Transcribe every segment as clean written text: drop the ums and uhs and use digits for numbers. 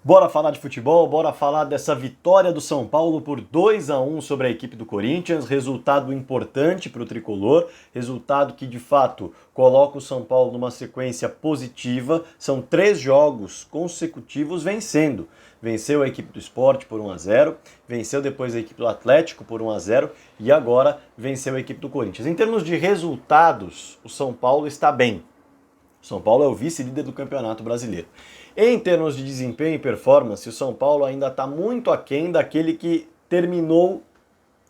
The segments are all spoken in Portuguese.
Bora falar de futebol, bora falar dessa vitória do São Paulo por 2-1 sobre a equipe do Corinthians, resultado importante para o tricolor, resultado que de fato coloca o São Paulo numa sequência positiva, são 3 jogos consecutivos vencendo. Venceu a equipe do Sport por 1-0, venceu depois a equipe do Atlético por 1-0 e agora venceu a equipe do Corinthians. Em termos de resultados, o São Paulo está bem. O São Paulo é o vice-líder do Campeonato Brasileiro. Em termos de desempenho e performance, o São Paulo ainda está muito aquém daquele que terminou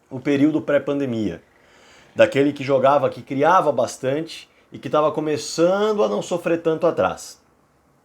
o período pré-pandemia. Daquele que jogava, que criava bastante e que estava começando a não sofrer tanto atrás.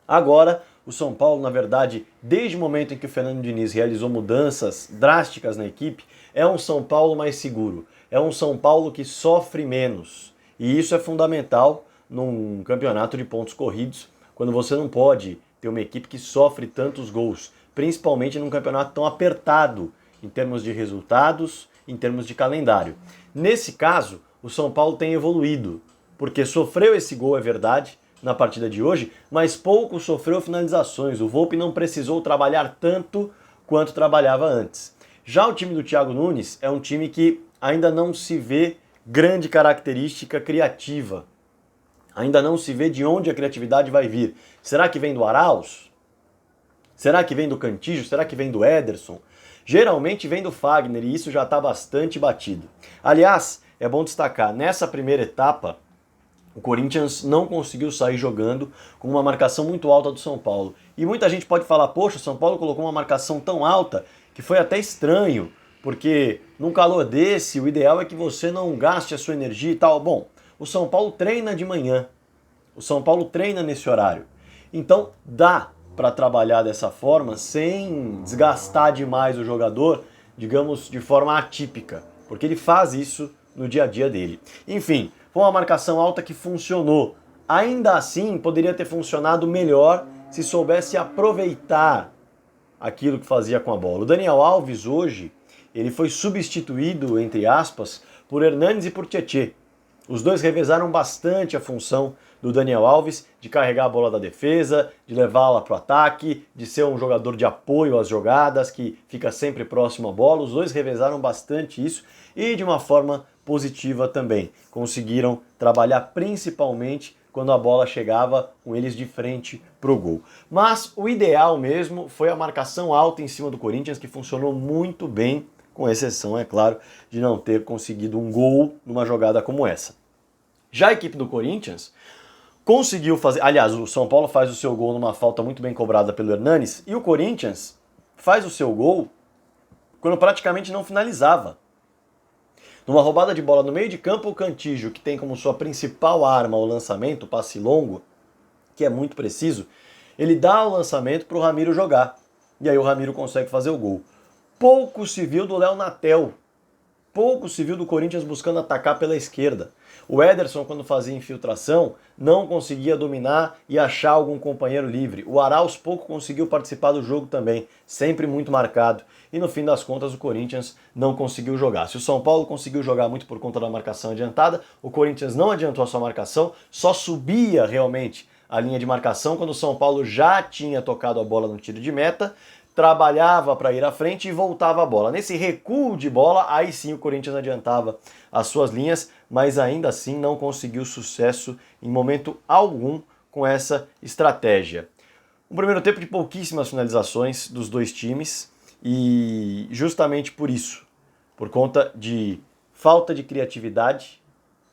Agora, o São Paulo, na verdade, desde o momento em que o Fernando Diniz realizou mudanças drásticas na equipe, é um São Paulo mais seguro. É um São Paulo que sofre menos. E isso é fundamental num campeonato de pontos corridos, quando você não pode ter uma equipe que sofre tantos gols, principalmente num campeonato tão apertado em termos de resultados, em termos de calendário. Nesse caso, o São Paulo tem evoluído, porque sofreu esse gol, é verdade, na partida de hoje, mas pouco sofreu finalizações. O Volpi não precisou trabalhar tanto quanto trabalhava antes. Já o time do Thiago Nunes é um time que ainda não se vê grande característica criativa. Ainda não se vê de onde a criatividade vai vir. Será que vem do Arauz? Será que vem do Cantillo? Será que vem do Ederson? Geralmente vem do Fagner e isso já está bastante batido. Aliás, é bom destacar, nessa primeira etapa, o Corinthians não conseguiu sair jogando com uma marcação muito alta do São Paulo. E muita gente pode falar, poxa, o São Paulo colocou uma marcação tão alta que foi até estranho, porque num calor desse, o ideal é que você não gaste a sua energia e tal. Bom, o São Paulo treina de manhã, o São Paulo treina nesse horário. Então dá para trabalhar dessa forma sem desgastar demais o jogador, digamos, de forma atípica, porque ele faz isso no dia a dia dele. Enfim, foi uma marcação alta que funcionou. Ainda assim, poderia ter funcionado melhor se soubesse aproveitar aquilo que fazia com a bola. O Daniel Alves hoje, ele foi substituído, entre aspas, por Hernanes e por Tietê. Os dois revezaram bastante a função do Daniel Alves de carregar a bola da defesa, de levá-la para o ataque, de ser um jogador de apoio às jogadas, que fica sempre próximo à bola. Os dois revezaram bastante isso e de uma forma positiva também. Conseguiram trabalhar principalmente quando a bola chegava com eles de frente para o gol. Mas o ideal mesmo foi a marcação alta em cima do Corinthians, que funcionou muito bem, com exceção, é claro, de não ter conseguido um gol numa jogada como essa. Já a equipe do Corinthians conseguiu fazer... Aliás, o São Paulo faz o seu gol numa falta muito bem cobrada pelo Hernanes, e o Corinthians faz o seu gol quando praticamente não finalizava. Numa roubada de bola no meio de campo, o Cantillo, que tem como sua principal arma o lançamento, o passe longo, que é muito preciso, ele dá o lançamento para o Ramiro jogar. E aí o Ramiro consegue fazer o gol. Pouco se viu do Léo Natel. Pouco se viu do Corinthians buscando atacar pela esquerda. O Ederson, quando fazia infiltração, não conseguia dominar e achar algum companheiro livre. O Arauz pouco conseguiu participar do jogo também, sempre muito marcado. E no fim das contas o Corinthians não conseguiu jogar. Se o São Paulo conseguiu jogar muito por conta da marcação adiantada, o Corinthians não adiantou a sua marcação, só subia realmente a linha de marcação quando o São Paulo já tinha tocado a bola no tiro de meta, trabalhava para ir à frente e voltava a bola. Nesse recuo de bola, aí sim o Corinthians adiantava as suas linhas, mas ainda assim não conseguiu sucesso em momento algum com essa estratégia. Um primeiro tempo de pouquíssimas finalizações dos dois times e justamente por isso, por conta de falta de criatividade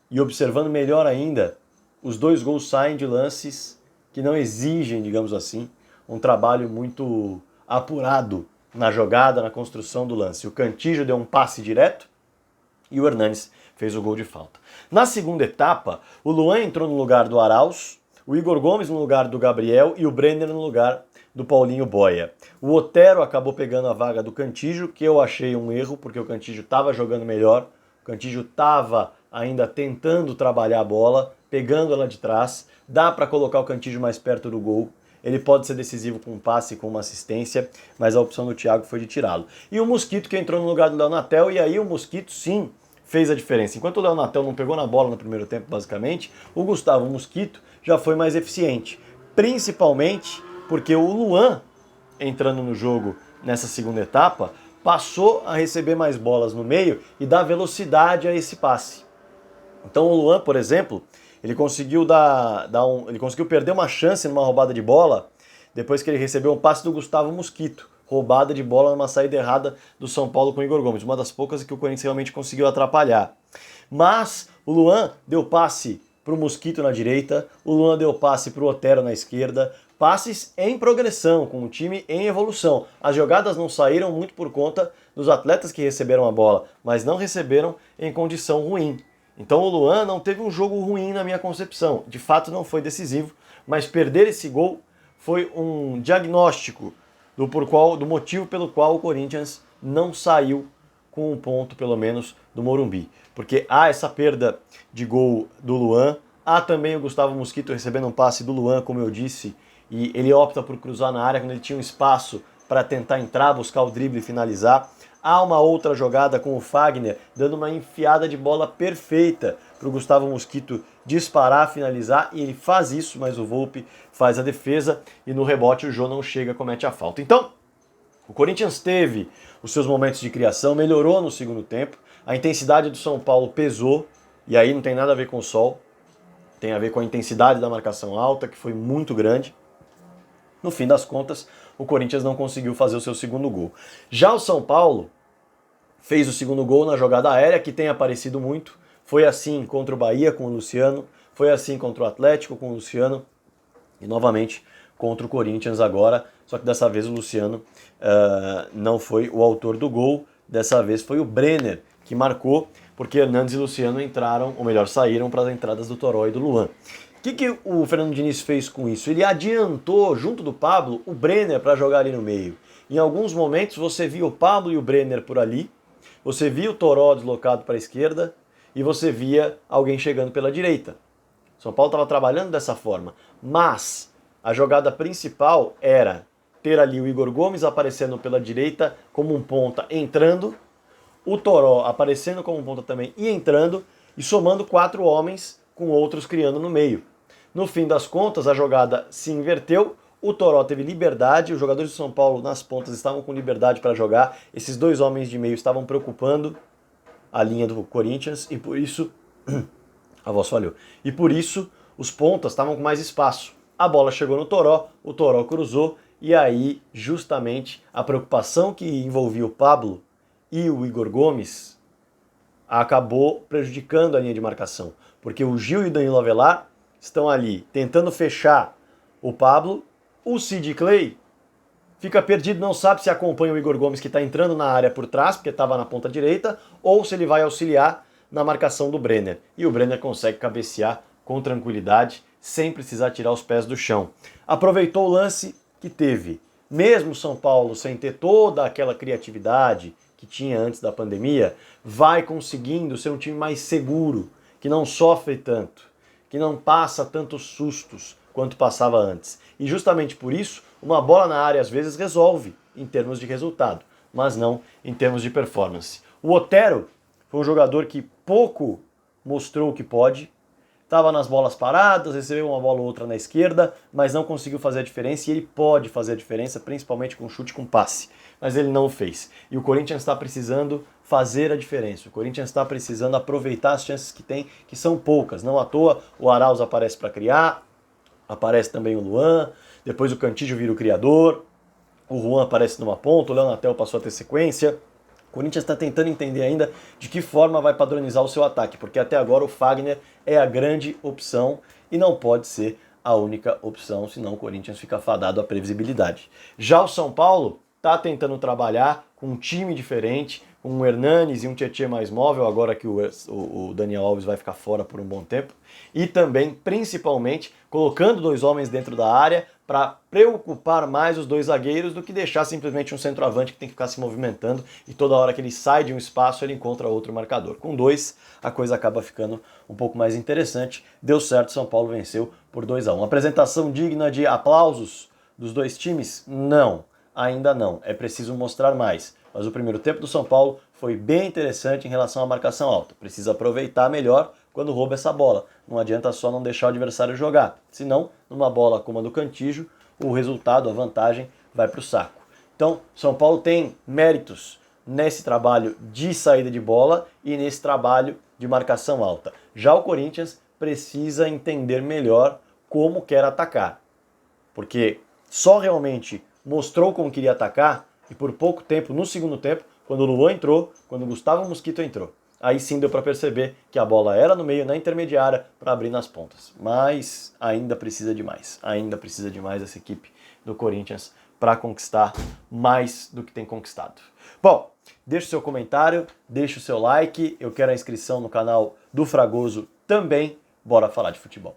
e observando melhor ainda, os dois gols saem de lances que não exigem, digamos assim, um trabalho muito apurado na jogada, na construção do lance. O Cantillo deu um passe direto e o Hernanes fez o gol de falta. Na segunda etapa, o Luan entrou no lugar do Arauz, o Igor Gomes no lugar do Gabriel e o Brenner no lugar do Paulinho Boia. O Otero acabou pegando a vaga do Cantillo, que eu achei um erro, porque o Cantillo estava jogando melhor, o Cantillo estava ainda tentando trabalhar a bola, pegando ela de trás, dá para colocar o Cantillo mais perto do gol. Ele pode ser decisivo com um passe, com uma assistência, mas a opção do Thiago foi de tirá-lo. E o Mosquito que entrou no lugar do Léo Natel, e aí o Mosquito sim fez a diferença. Enquanto o Léo Natel não pegou na bola no primeiro tempo, basicamente, o Gustavo Mosquito já foi mais eficiente. Principalmente porque o Luan entrando no jogo nessa segunda etapa, passou a receber mais bolas no meio e dar velocidade a esse passe. Então o Luan, por exemplo, ele conseguiu ele conseguiu perder uma chance numa roubada de bola depois que ele recebeu um passe do Gustavo Mosquito. Roubada de bola numa saída errada do São Paulo com o Igor Gomes. Uma das poucas que o Corinthians realmente conseguiu atrapalhar. Mas o Luan deu passe para o Mosquito na direita, o Luan deu passe para o Otero na esquerda, passes em progressão, com o time em evolução. As jogadas não saíram muito por conta dos atletas que receberam a bola, mas não receberam em condição ruim. Então o Luan não teve um jogo ruim na minha concepção. De fato não foi decisivo, mas perder esse gol foi um diagnóstico do motivo pelo qual o Corinthians não saiu com um ponto, pelo menos, do Morumbi. Porque há essa perda de gol do Luan, há também o Gustavo Mosquito recebendo um passe do Luan, como eu disse, e ele opta por cruzar na área quando ele tinha um espaço para tentar entrar, buscar o drible e finalizar. Há uma outra jogada com o Fagner dando uma enfiada de bola perfeita para o Gustavo Mosquito disparar, finalizar, e ele faz isso, mas o Volpi faz a defesa e no rebote o Jô não chega, comete a falta. Então, o Corinthians teve os seus momentos de criação, melhorou no segundo tempo, a intensidade do São Paulo pesou, e aí não tem nada a ver com o sol, tem a ver com a intensidade da marcação alta, que foi muito grande. No fim das contas, o Corinthians não conseguiu fazer o seu segundo gol. Já o São Paulo fez o segundo gol na jogada aérea, que tem aparecido muito. Foi assim contra o Bahia com o Luciano, foi assim contra o Atlético com o Luciano e novamente contra o Corinthians agora, só que dessa vez o Luciano não foi o autor do gol, dessa vez foi o Brenner que marcou, porque Hernandes e Luciano entraram, ou melhor, saíram para as entradas do Toró e do Luan. O que o Fernando Diniz fez com isso? Ele adiantou, junto do Pablo, o Brenner para jogar ali no meio. Em alguns momentos você via o Pablo e o Brenner por ali, você via o Toró deslocado para a esquerda e você via alguém chegando pela direita. São Paulo estava trabalhando dessa forma, mas a jogada principal era ter ali o Igor Gomes aparecendo pela direita como um ponta entrando, o Toró aparecendo como um ponta também e entrando, e somando 4 homens com outros criando no meio. No fim das contas, a jogada se inverteu, o Toró teve liberdade, os jogadores de São Paulo nas pontas estavam com liberdade para jogar, esses 2 homens de meio estavam preocupando a linha do Corinthians e por isso a voz falhou. E por isso os pontas estavam com mais espaço. A bola chegou no Toró, o Toró cruzou e aí justamente a preocupação que envolvia o Pablo e o Igor Gomes acabou prejudicando a linha de marcação, porque o Gil e o Danilo Avelar estão ali tentando fechar o Pablo, o Sid Clay fica perdido, não sabe se acompanha o Igor Gomes que está entrando na área por trás, porque estava na ponta direita, ou se ele vai auxiliar na marcação do Brenner. E o Brenner consegue cabecear com tranquilidade, sem precisar tirar os pés do chão. Aproveitou o lance que teve. Mesmo São Paulo sem ter toda aquela criatividade que tinha antes da pandemia, vai conseguindo ser um time mais seguro, que não sofre tanto, que não passa tantos sustos quanto passava antes. E justamente por isso, uma bola na área às vezes resolve em termos de resultado, mas não em termos de performance. O Otero foi um jogador que pouco mostrou o que pode, estava nas bolas paradas, recebeu uma bola ou outra na esquerda, mas não conseguiu fazer a diferença, e ele pode fazer a diferença, principalmente com chute, com passe, mas ele não o fez. E o Corinthians está precisando fazer a diferença, o Corinthians está precisando aproveitar as chances que tem, que são poucas, não à toa o Arauz aparece para criar, aparece também o Luan, depois o Cantillo vira o criador, o Juan aparece numa ponta, o Léo Natel passou a ter sequência. O Corinthians está tentando entender ainda de que forma vai padronizar o seu ataque, porque até agora o Fagner é a grande opção e não pode ser a única opção, senão o Corinthians fica fadado à previsibilidade. Já o São Paulo está tentando trabalhar com um time diferente, com um Hernanes e um Tietê mais móvel, agora que o Daniel Alves vai ficar fora por um bom tempo, e também, principalmente, colocando 2 homens dentro da área para preocupar mais os 2 zagueiros do que deixar simplesmente um centroavante que tem que ficar se movimentando e toda hora que ele sai de um espaço ele encontra outro marcador. Com 2, a coisa acaba ficando um pouco mais interessante. Deu certo, São Paulo venceu por 2-1. Apresentação digna de aplausos dos 2 times? Não, ainda não. É preciso mostrar mais. Mas o primeiro tempo do São Paulo foi bem interessante em relação à marcação alta. Precisa aproveitar melhor quando rouba essa bola. Não adianta só não deixar o adversário jogar. Senão, numa bola como a do Cantillo, o resultado, a vantagem, vai para o saco. Então, São Paulo tem méritos nesse trabalho de saída de bola e nesse trabalho de marcação alta. Já o Corinthians precisa entender melhor como quer atacar, porque só realmente mostrou como queria atacar e por pouco tempo, no segundo tempo, quando o Luan entrou, quando o Gustavo Mosquito entrou. Aí sim deu para perceber que a bola era no meio, na intermediária, para abrir nas pontas. Mas ainda precisa de mais essa equipe do Corinthians para conquistar mais do que tem conquistado. Bom, deixa o seu comentário, deixa o seu like, eu quero a inscrição no canal do Fragoso também. Bora falar de futebol.